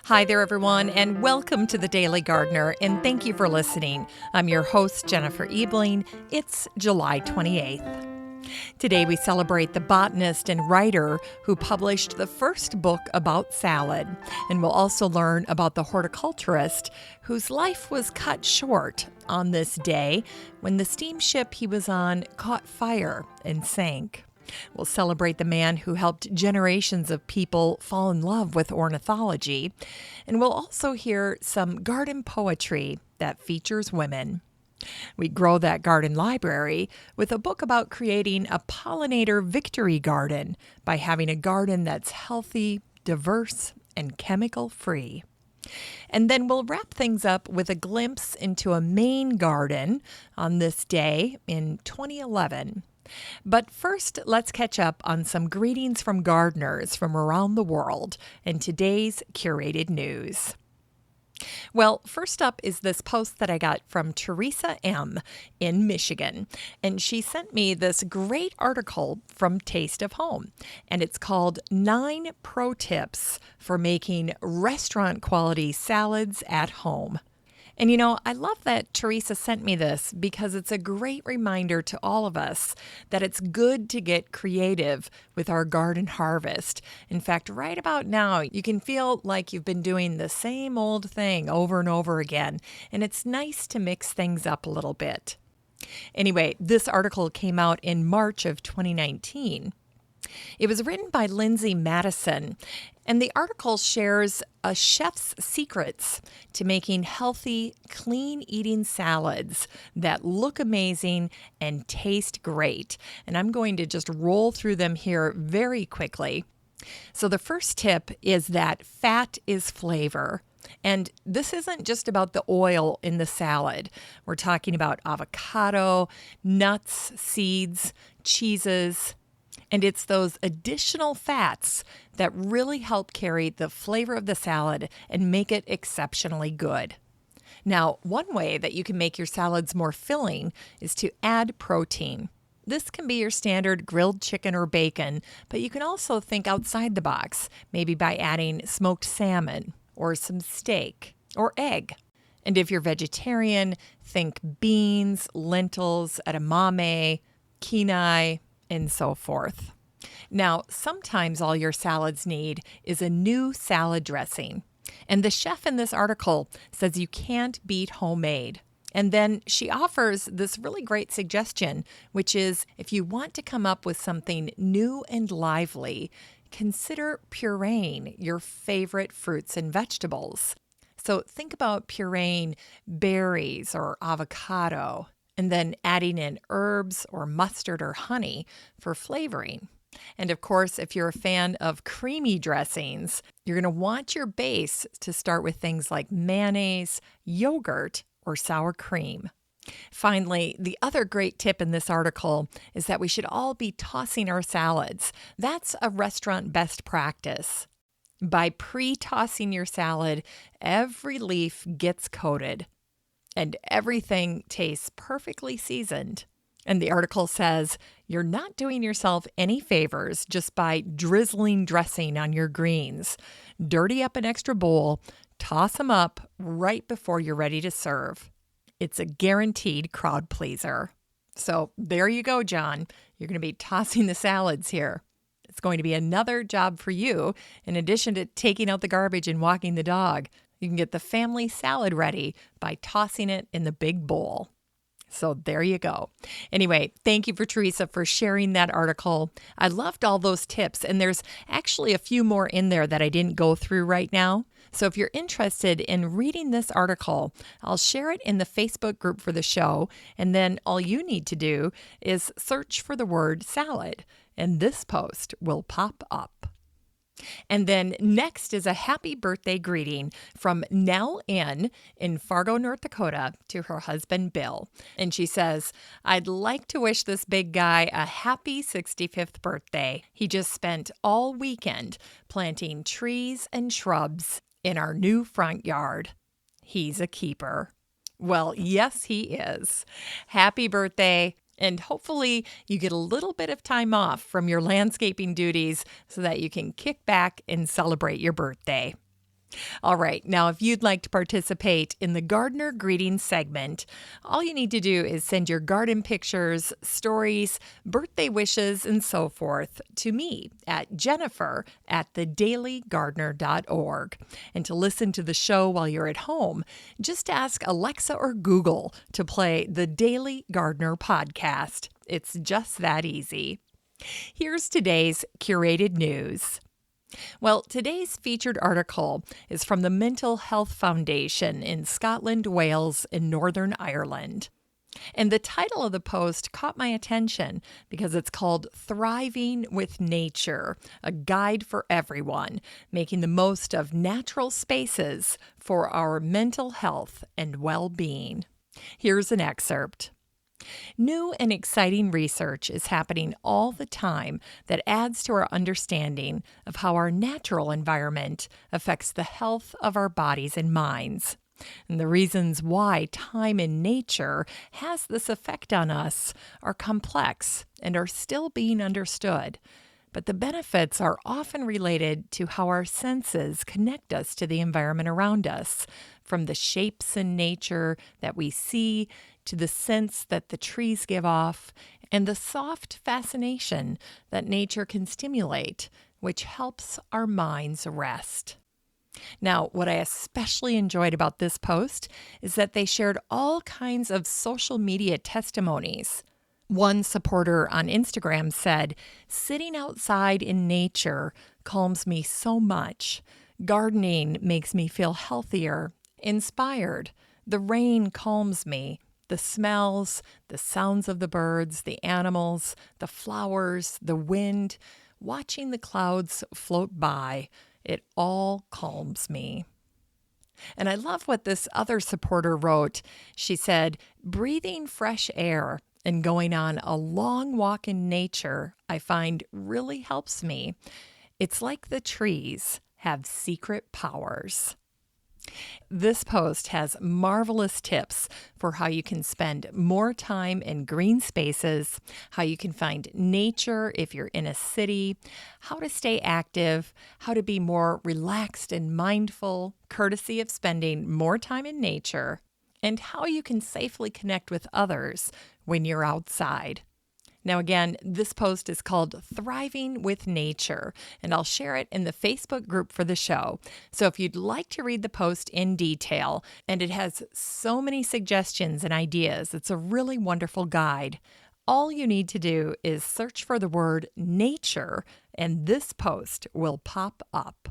Hi there, everyone, and welcome to the Daily Gardener, and thank you for listening. I'm your host, Jennifer Evelyn. It's July 28th. Today we celebrate the botanist and writer who published the first book about salad, and we'll also learn about the horticulturist whose life was cut short on this day when the steamship he was on caught fire and sank. We'll celebrate the man who helped generations of people fall in love with ornithology, and we'll also hear some garden poetry that features women. We grow that garden library with a book about creating a pollinator victory garden by having a garden that's healthy, diverse, and chemical-free. And then we'll wrap things up with a glimpse into a Maine garden on this day in 2011. But first, let's catch up on some greetings from gardeners from around the world and today's curated news. Well, first up is this post that I got from Teresa M. in Michigan, and she sent me this great article from Taste of Home, and it's called 9 Pro Tips for Making Restaurant-Quality Salads at Home. And I love that Teresa sent me this because it's a great reminder to all of us that it's good to get creative with our garden harvest. In fact, right about now, you can feel like you've been doing the same old thing over and over again, and it's nice to mix things up a little bit. Anyway, this article came out in March of 2019. It was written by Lindsay Madison, and the article shares a chef's secrets to making healthy, clean-eating salads that look amazing and taste great. And I'm going to just roll through them here very quickly. So the first tip is that fat is flavor. And this isn't just about the oil in the salad. We're talking about avocado, nuts, seeds, cheeses. And it's those additional fats that really help carry the flavor of the salad and make it exceptionally good. Now, one way that you can make your salads more filling is to add protein. This can be your standard grilled chicken or bacon, but you can also think outside the box, maybe by adding smoked salmon or some steak or egg. And if you're vegetarian, think beans, lentils, edamame, quinoa, and so forth. Now, sometimes all your salads need is a new salad dressing. And the chef in this article says you can't beat homemade. And then she offers this really great suggestion, which is if you want to come up with something new and lively, consider pureeing your favorite fruits and vegetables. So think about pureeing berries or avocado, and then adding in herbs or mustard or honey for flavoring. And of course, if you're a fan of creamy dressings, you're going to want your base to start with things like mayonnaise, yogurt, or sour cream. Finally, the other great tip in this article is that we should all be tossing our salads. That's a restaurant best practice. By pre-tossing your salad, every leaf gets coated and everything tastes perfectly seasoned. And the article says you're not doing yourself any favors just by drizzling dressing on your greens. Dirty up an extra bowl, toss them up right before you're ready to serve. It's a guaranteed crowd pleaser. So there you go, John. You're going to be tossing the salads here. It's going to be another job for you in addition to taking out the garbage and walking the dog. You can get the family salad ready by tossing it in the big bowl. So there you go. Anyway, thank you for Teresa for sharing that article. I loved all those tips, and there's actually a few more in there that I didn't go through right now. So if you're interested in reading this article, I'll share it in the Facebook group for the show, and then all you need to do is search for the word salad, and this post will pop up. And then next is a happy birthday greeting from Nell in Fargo, North Dakota, to her husband, Bill. And she says, I'd like to wish this big guy a happy 65th birthday. He just spent all weekend planting trees and shrubs in our new front yard. He's a keeper. Well, yes, he is. Happy birthday. And hopefully you get a little bit of time off from your landscaping duties so that you can kick back and celebrate your birthday. All right, now if you'd like to participate in the Gardener Greetings segment, all you need to do is send your garden pictures, stories, birthday wishes, and so forth to me at jennifer@thedailygardener.org. And to listen to the show while you're at home, just ask Alexa or Google to play the Daily Gardener podcast. It's just that easy. Here's today's curated news. Well, today's featured article is from the Mental Health Foundation in Scotland, Wales, and Northern Ireland. And the title of the post caught my attention because it's called Thriving with Nature, a guide for everyone, making the most of natural spaces for our mental health and well-being. Here's an excerpt. New and exciting research is happening all the time that adds to our understanding of how our natural environment affects the health of our bodies and minds. And the reasons why time in nature has this effect on us are complex and are still being understood. But the benefits are often related to how our senses connect us to the environment around us, from the shapes in nature that we see to the scents that the trees give off, and the soft fascination that nature can stimulate, which helps our minds rest. Now, what I especially enjoyed about this post is that they shared all kinds of social media testimonies. One supporter on Instagram said, "Sitting outside in nature calms me so much. Gardening makes me feel healthier, inspired. The rain calms me. The smells, the sounds of the birds, the animals, the flowers, the wind, watching the clouds float by, it all calms me." And I love what this other supporter wrote. She said, "Breathing fresh air and going on a long walk in nature, I find really helps me. It's like the trees have secret powers." This post has marvelous tips for how you can spend more time in green spaces, how you can find nature if you're in a city, how to stay active, how to be more relaxed and mindful, courtesy of spending more time in nature, and how you can safely connect with others when you're outside. Now, again, this post is called Thriving with Nature, and I'll share it in the Facebook group for the show. So if you'd like to read the post in detail, and it has so many suggestions and ideas, it's a really wonderful guide. All you need to do is search for the word nature, and this post will pop up.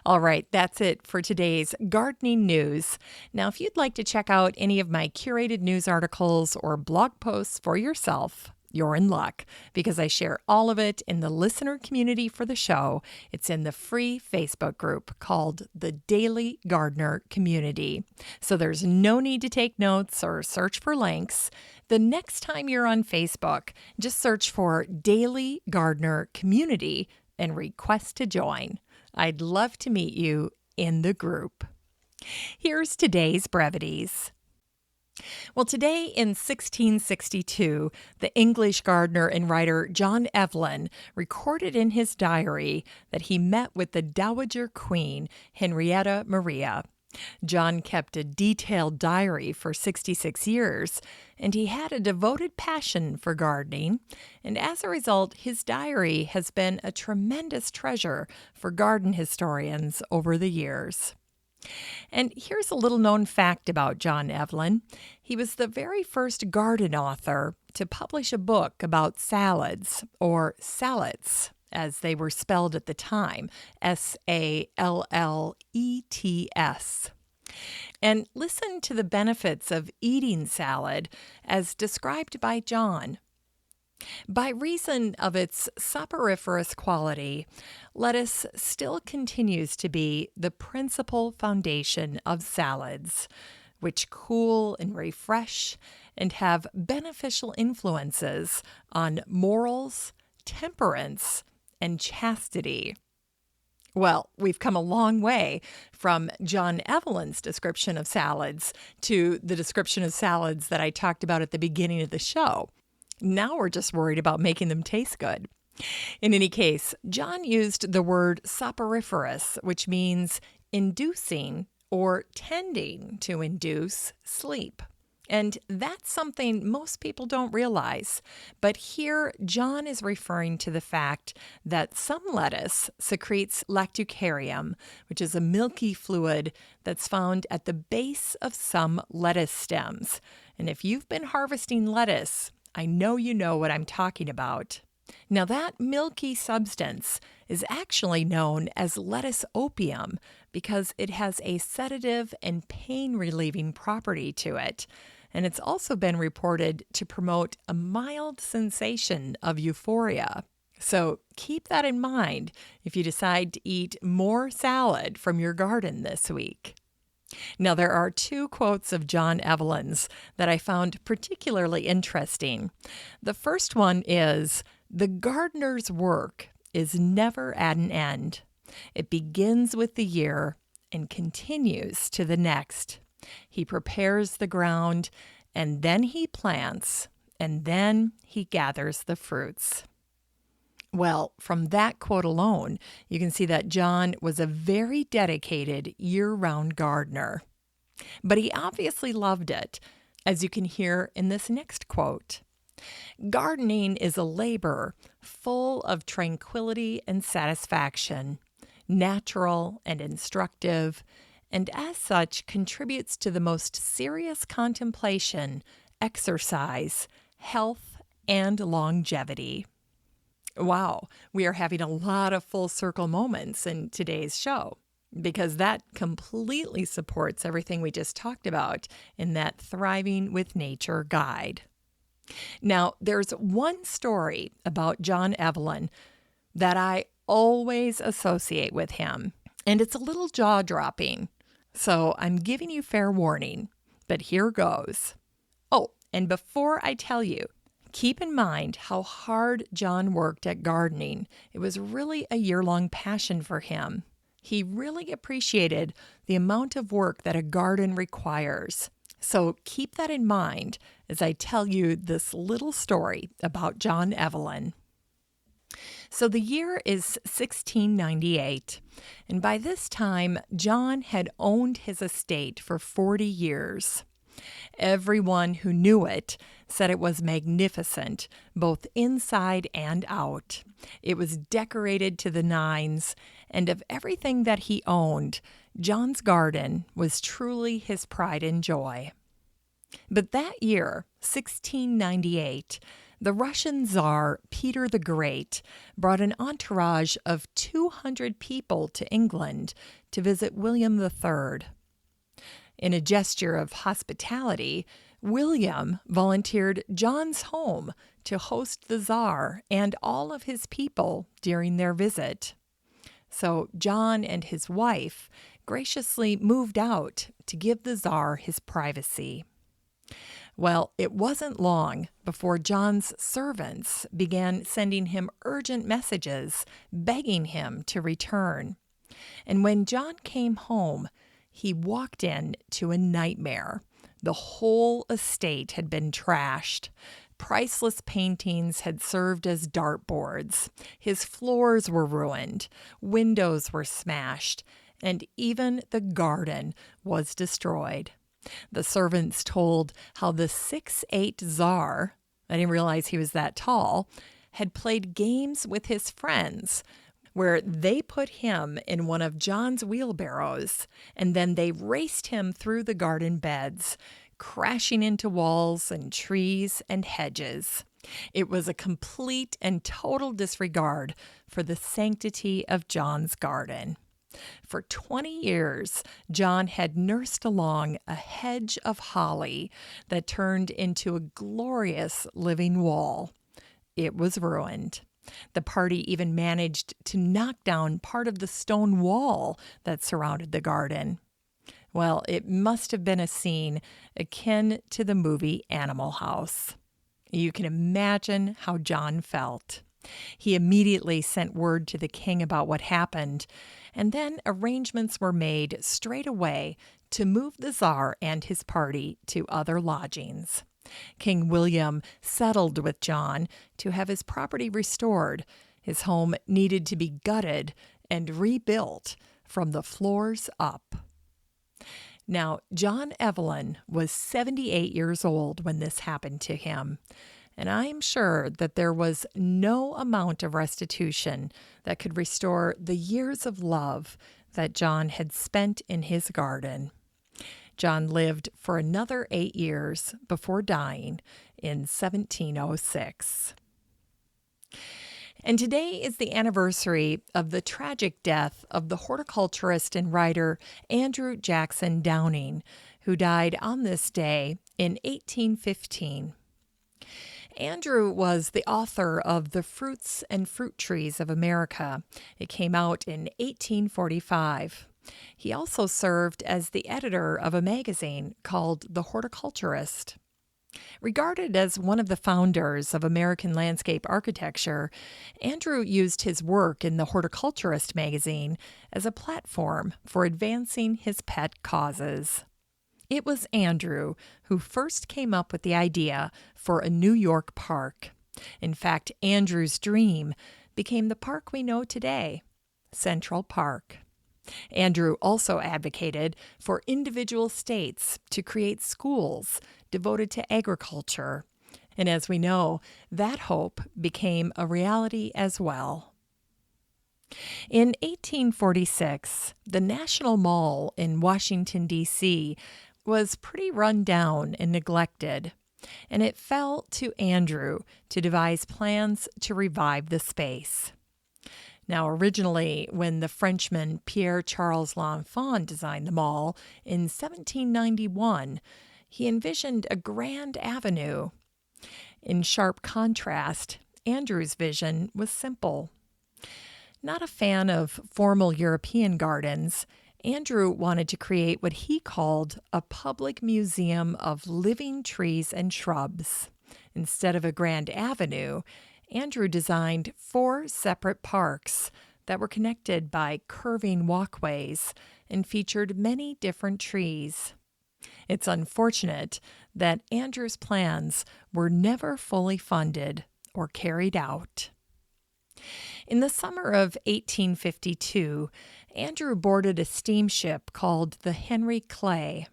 All right, that's it for today's gardening news. Now, if you'd like to check out any of my curated news articles or blog posts for yourself, you're in luck because I share all of it in the listener community for the show. It's in the free Facebook group called the Daily Gardener Community. So there's no need to take notes or search for links. The next time you're on Facebook, just search for Daily Gardener Community and request to join. I'd love to meet you in the group. Here's today's brevities. Well, today in 1662, the English gardener and writer John Evelyn recorded in his diary that he met with the Dowager Queen, Henrietta Maria. John kept a detailed diary for 66 years, and he had a devoted passion for gardening, and as a result, his diary has been a tremendous treasure for garden historians over the years. And here's a little-known fact about John Evelyn. He was the very first garden author to publish a book about salads, or sallets, as they were spelled at the time, S-A-L-L-E-T-S. And listen to the benefits of eating salad as described by John. By reason of its soporiferous quality, lettuce still continues to be the principal foundation of salads, which cool and refresh and have beneficial influences on morals, temperance, and chastity. Well, we've come a long way from John Evelyn's description of salads to the description of salads that I talked about at the beginning of the show. Now we're just worried about making them taste good. In any case, John used the word soporiferous, which means inducing or tending to induce sleep. And that's something most people don't realize. But here, John is referring to the fact that some lettuce secretes lactucarium, which is a milky fluid that's found at the base of some lettuce stems. And if you've been harvesting lettuce, I know you know what I'm talking about. Now, that milky substance is actually known as lettuce opium because it has a sedative and pain-relieving property to it. And it's also been reported to promote a mild sensation of euphoria. So keep that in mind if you decide to eat more salad from your garden this week. Now, there are two quotes of John Evelyn's that I found particularly interesting. The first one is, "The gardener's work is never at an end. It begins with the year and continues to the next. He prepares the ground, and then he plants, and then he gathers the fruits." Well, from that quote alone, you can see that John was a very dedicated year-round gardener. But he obviously loved it, as you can hear in this next quote. "Gardening is a labor full of tranquility and satisfaction, natural and instructive, and as such contributes to the most serious contemplation, exercise, health, and longevity." Wow, we are having a lot of full circle moments in today's show because that completely supports everything we just talked about in that Thriving with Nature guide. Now, there's one story about John Evelyn that I always associate with him, and it's a little jaw-dropping. So I'm giving you fair warning, but here goes. Oh, and before I tell you, keep in mind how hard John worked at gardening. It was really a year-long passion for him. He really appreciated the amount of work that a garden requires. So keep that in mind as I tell you this little story about John Evelyn. So the year is 1698, and by this time, John had owned his estate for 40 years. Everyone who knew it said it was magnificent, both inside and out. It was decorated to the nines, and of everything that he owned, John's garden was truly his pride and joy. But that year, 1698, the Russian Tsar Peter the Great brought an entourage of 200 people to England to visit William III. In a gesture of hospitality, William volunteered John's home to host the Tsar and all of his people during their visit. So John and his wife graciously moved out to give the Tsar his privacy. Well, it wasn't long before John's servants began sending him urgent messages, begging him to return. And when John came home, he walked into a nightmare. The whole estate had been trashed. Priceless paintings had served as dartboards. His floors were ruined. Windows were smashed. And even the garden was destroyed. The servants told how the 6'8" Tsar, I didn't realize he was that tall, had played games with his friends where they put him in one of John's wheelbarrows, and then they raced him through the garden beds, crashing into walls and trees and hedges. It was a complete and total disregard for the sanctity of John's garden. For 20 years, John had nursed along a hedge of holly that turned into a glorious living wall. It was ruined. The party even managed to knock down part of the stone wall that surrounded the garden. Well, it must have been a scene akin to the movie Animal House. You can imagine how John felt. He immediately sent word to the king about what happened, and then arrangements were made straight away to move the Tsar and his party to other lodgings. King William settled with John to have his property restored. His home needed to be gutted and rebuilt from the floors up. Now, John Evelyn was 78 years old when this happened to him, and I'm sure that there was no amount of restitution that could restore the years of love that John had spent in his garden. John lived for another 8 years before dying in 1706. And today is the anniversary of the tragic death of the horticulturist and writer Andrew Jackson Downing, who died on this day in 1815. Andrew was the author of The Fruits and Fruit Trees of America. It came out in 1845. He also served as the editor of a magazine called The Horticulturist. Regarded as one of the founders of American landscape architecture, Andrew used his work in the Horticulturist magazine as a platform for advancing his pet causes. It was Andrew who first came up with the idea for a New York park. In fact, Andrew's dream became the park we know today, Central Park. Andrew also advocated for individual states to create schools devoted to agriculture. And as we know, that hope became a reality as well. In 1846, the National Mall in Washington, D.C. was pretty run down and neglected, and it fell to Andrew to devise plans to revive the space. Now, originally, when the Frenchman Pierre-Charles L'Enfant designed the mall in 1791, he envisioned a grand avenue. In sharp contrast, Andrew's vision was simple. Not a fan of formal European gardens, Andrew wanted to create what he called a public museum of living trees and shrubs. Instead of a grand avenue, Andrew designed 4 separate parks that were connected by curving walkways and featured many different trees. It's unfortunate that Andrew's plans were never fully funded or carried out. In the summer of 1852, Andrew boarded a steamship called the Henry Clay.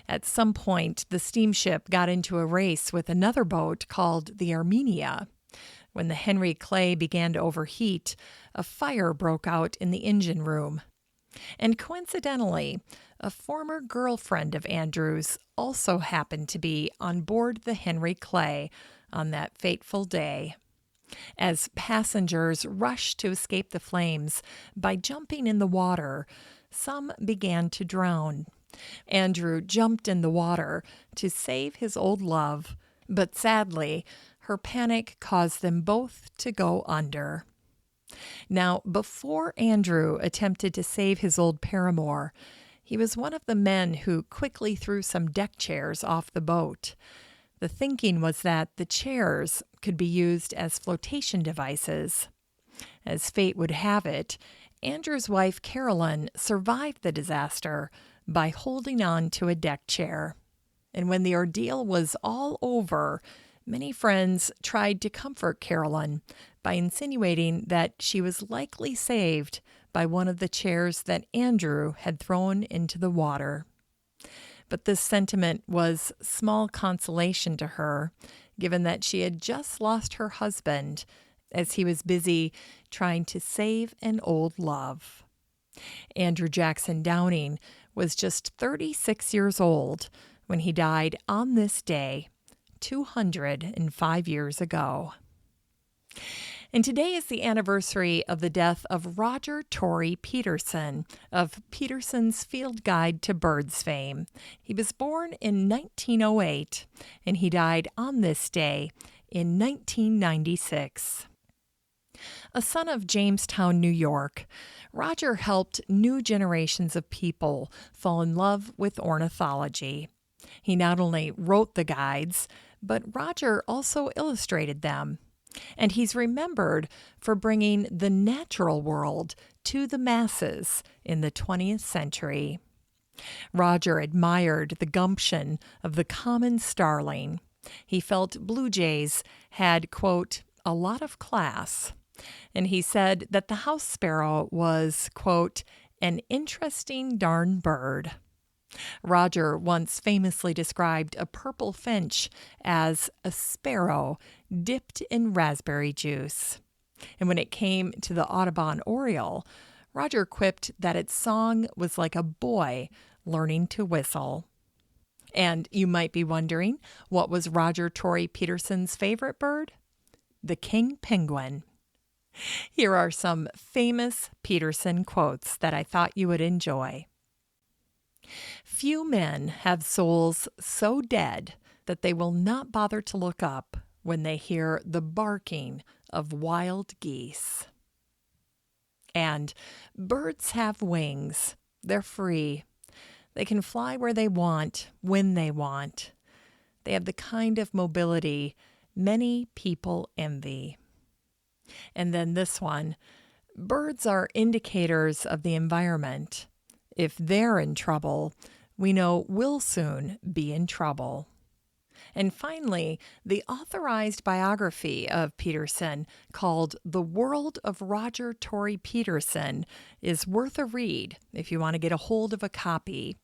At some point, the steamship got into a race with another boat called the Armenia. When the Henry Clay began to overheat, a fire broke out in the engine room. And coincidentally, a former girlfriend of Andrew's also happened to be on board the Henry Clay on that fateful day. As passengers rushed to escape the flames by jumping in the water, some began to drown. Andrew jumped in the water to save his old love, but sadly, her panic caused them both to go under. Now, before Andrew attempted to save his old paramour, he was one of the men who quickly threw some deck chairs off the boat. The thinking was that the chairs could be used as flotation devices. As fate would have it, Andrew's wife Carolyn survived the disaster by holding on to a deck chair. And when the ordeal was all over, many friends tried to comfort Carolyn by insinuating that she was likely saved by one of the chairs that Andrew had thrown into the water. But this sentiment was small consolation to her, given that she had just lost her husband as he was busy trying to save an old love. Andrew Jackson Downing was just 36 years old when he died on this day 205 years ago. And today is the anniversary of the death of Roger Tory Peterson of Peterson's Field Guide to Birds fame. He was born in 1908, and he died on this day in 1996. A son of Jamestown, New York, Roger helped new generations of people fall in love with ornithology. He not only wrote the guides, but Roger also illustrated them. And he's remembered for bringing the natural world to the masses in the 20th century. Roger admired the gumption of the common starling. He felt blue jays had, quote, a lot of class. And he said that the house sparrow was, quote, an interesting darn bird. Roger once famously described a purple finch as a sparrow dipped in raspberry juice. And when it came to the Audubon oriole, Roger quipped that its song was like a boy learning to whistle. And you might be wondering, what was Roger Tory Peterson's favorite bird? The king penguin. Here are some famous Peterson quotes that I thought you would enjoy. Few men have souls so dead that they will not bother to look up when they hear the barking of wild geese. And birds have wings. They're free. They can fly where they want, when they want. They have the kind of mobility many people envy. And then this one, birds are indicators of the environment. If they're in trouble, we know we'll soon be in trouble. And finally, the authorized biography of Peterson, called The World of Roger Tory Peterson, is worth a read if you want to get a hold of a copy.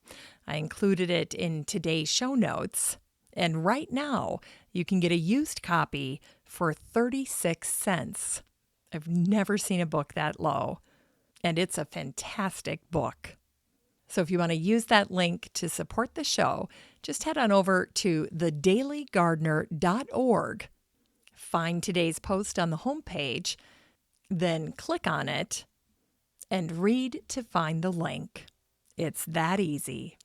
I included it in today's show notes. And right now, you can get a used copy for 36 cents. I've never seen a book that low. And it's a fantastic book. So if you want to use that link to support the show, just head on over to thedailygardener.org. Find today's post on the homepage, then click on it and read to find the link. It's that easy.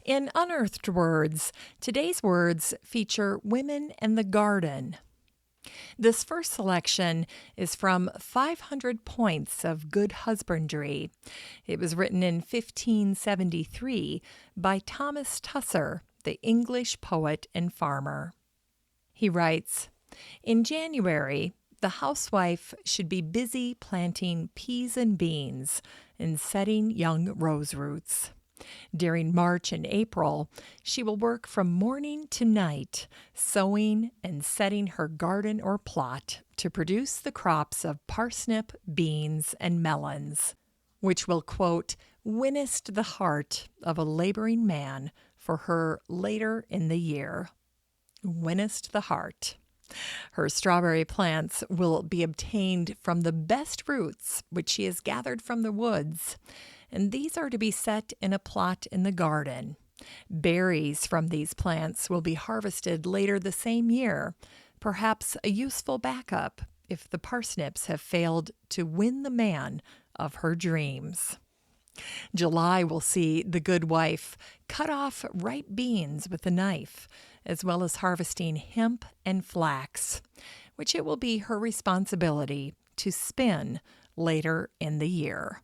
In Unearthed Words, today's words feature women and the garden. This first selection is from 500 Points of Good Husbandry. It was written in 1573 by Thomas Tusser, the English poet and farmer. He writes, "In January, the housewife should be busy planting peas and beans and setting young rose roots. During March and April, she will work from morning to night, sowing and setting her garden or plot to produce the crops of parsnip, beans, and melons, which will, quote, winnest the heart of a laboring man for her later in the year." Winnest the heart. Her strawberry plants will be obtained from the best roots which she has gathered from the woods, and these are to be set in a plot in the garden. Berries from these plants will be harvested later the same year, perhaps a useful backup if the parsnips have failed to win the man of her dreams. July will see the good wife cut off ripe beans with a knife, as well as harvesting hemp and flax, which it will be her responsibility to spin later in the year.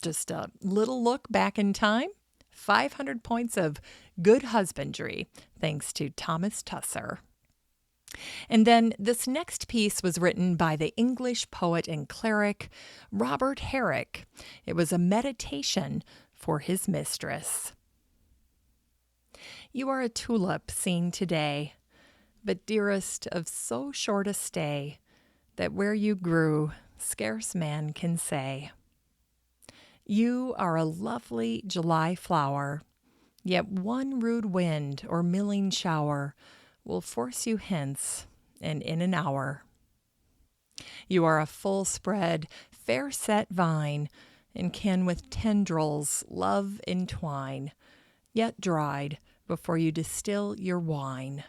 Just a little look back in time, 500 Points of Good Husbandry, thanks to Thomas Tusser. And then this next piece was written by the English poet and cleric Robert Herrick. It was a meditation for his mistress. You are a tulip seen today, but dearest, of so short a stay, that where you grew, scarce man can say. You are a lovely July flower, yet one rude wind or milling shower will force you hence, and in an hour. You are a full-spread, fair-set vine, and can with tendrils love entwine, yet dried before you distill your wine.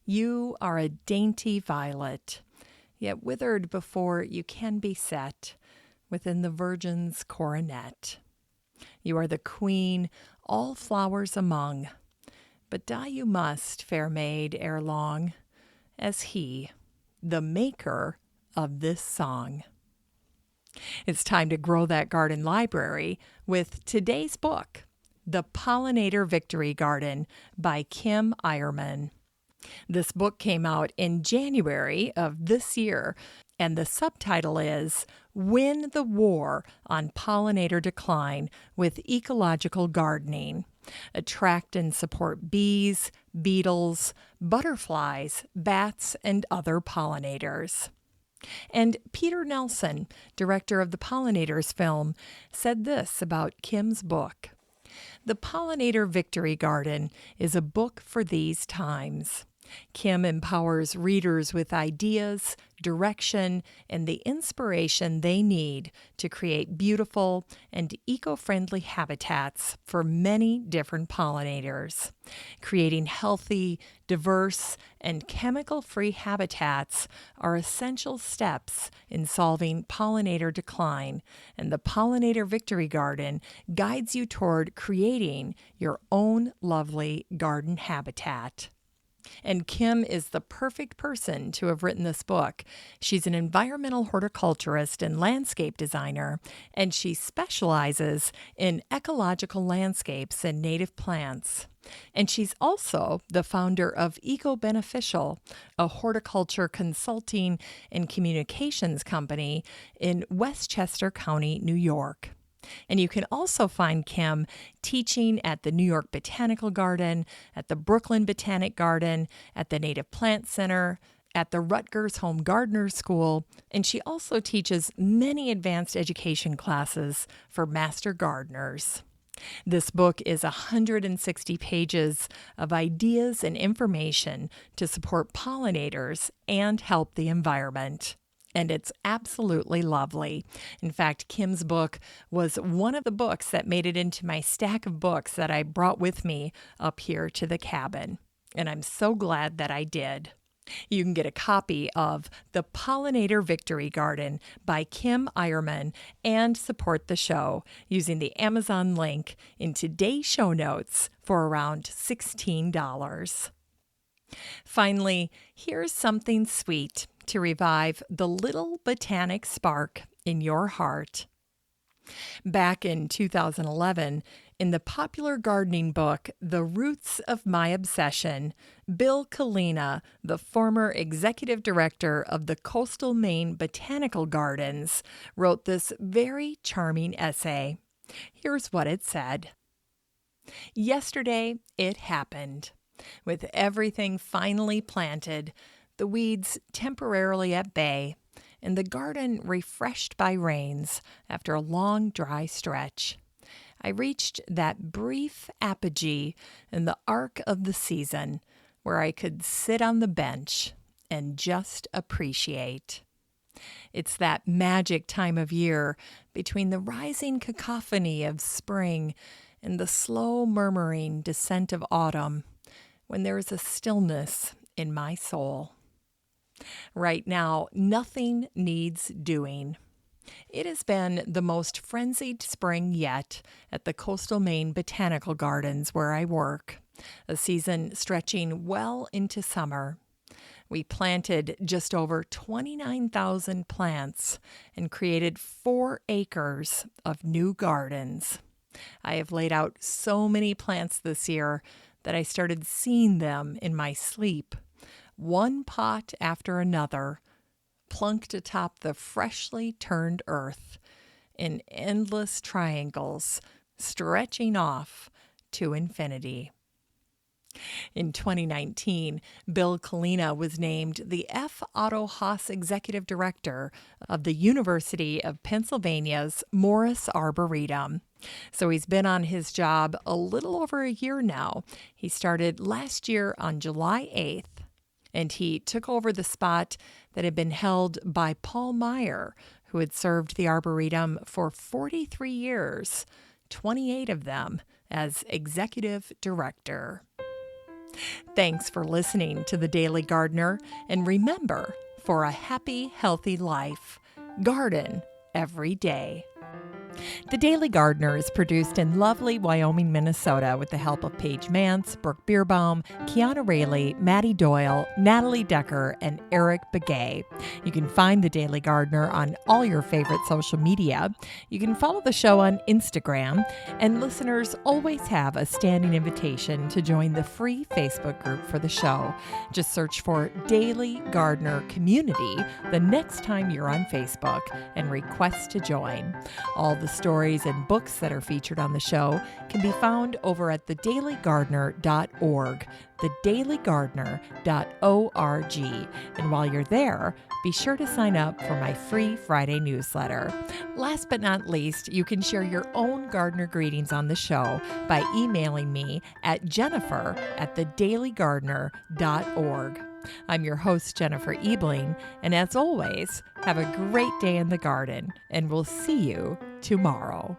You are a dainty violet, yet withered before you can be set within the virgin's coronet. You are the queen, all flowers among, but die you must, fair maid, ere long, as he, the maker of this song. It's time to grow that garden library with today's book, The Pollinator Victory Garden by Kim Eierman. This book came out in January of this year, and the subtitle is Win the War on Pollinator Decline with Ecological Gardening. attract and support bees, beetles, butterflies, bats, and other pollinators. And Peter Nelson, director of the Pollinators film, said this about Kim's book. The Pollinator Victory Garden is a book for these times. Kim empowers readers with ideas, direction, and the inspiration they need to create beautiful and eco-friendly habitats for many different pollinators. Creating healthy, diverse, and chemical-free habitats are essential steps in solving pollinator decline, and the Pollinator Victory Garden guides you toward creating your own lovely garden habitat. And Kim is the perfect person to have written this book. She's an environmental horticulturist and landscape designer, and she specializes in ecological landscapes and native plants. And she's also the founder of Eco Beneficial, a horticulture consulting and communications company in Westchester County, New York. And you can also find Kim teaching at the New York Botanical Garden, at the Brooklyn Botanic Garden, at the Native Plant Center, at the Rutgers Home Gardener School, and she also teaches many advanced education classes for master gardeners. This book is 160 pages of ideas and information to support pollinators and help the environment. And it's absolutely lovely. In fact, Kim's book was one of the books that made it into my stack of books that I brought with me up here to the cabin. And I'm so glad that I did. You can get a copy of The Pollinator Victory Garden by Kim Eierman and support the show using the Amazon link in today's show notes for around $16. Finally, here's something sweet to revive the little botanic spark in your heart. Back in 2011, in the popular gardening book, The Roots of My Obsession, Bill Kalina, the former executive director of the Coastal Maine Botanical Gardens, wrote this very charming essay. Here's what it said. Yesterday, it happened. With everything finally planted, the weeds temporarily at bay, and the garden refreshed by rains after a long dry stretch, I reached that brief apogee in the arc of the season where I could sit on the bench and just appreciate. It's that magic time of year between the rising cacophony of spring and the slow murmuring descent of autumn, when there is a stillness in my soul. Right now, nothing needs doing. It has been the most frenzied spring yet at the Coastal Maine Botanical Gardens where I work, a season stretching well into summer. We planted just over 29,000 plants and created 4 acres of new gardens. I have laid out so many plants this year that I started seeing them in my sleep, one pot after another, plunked atop the freshly turned earth in endless triangles, stretching off to infinity. In 2019, Bill Kalina was named the F. Otto Haas Executive Director of the University of Pennsylvania's Morris Arboretum. So he's been on his job a little over a year now. He started last year on July 8th, and he took over the spot that had been held by Paul Meyer, who had served the Arboretum for 43 years, 28 of them as Executive Director. Thanks for listening to The Daily Gardener, and remember, for a happy, healthy life, garden every day. The Daily Gardener is produced in lovely Wyoming, Minnesota with the help of Paige Mance, Brooke Bierbaum, Kiana Rayleigh, Maddie Doyle, Natalie Decker, and Eric Begay. You can find The Daily Gardener on all your favorite social media. You can follow the show on Instagram, and listeners always have a standing invitation to join the free Facebook group for the show. Just search for Daily Gardener Community the next time you're on Facebook and request to join. All the the stories and books that are featured on the show can be found over at thedailygardener.org, thedailygardener.org. And while you're there, be sure to sign up for my free Friday newsletter. Last but not least, you can share your own gardener greetings on the show by emailing me at jennifer@thedailygardener.org. I'm your host, Jennifer Evelyn, and as always, have a great day in the garden, and we'll see you tomorrow.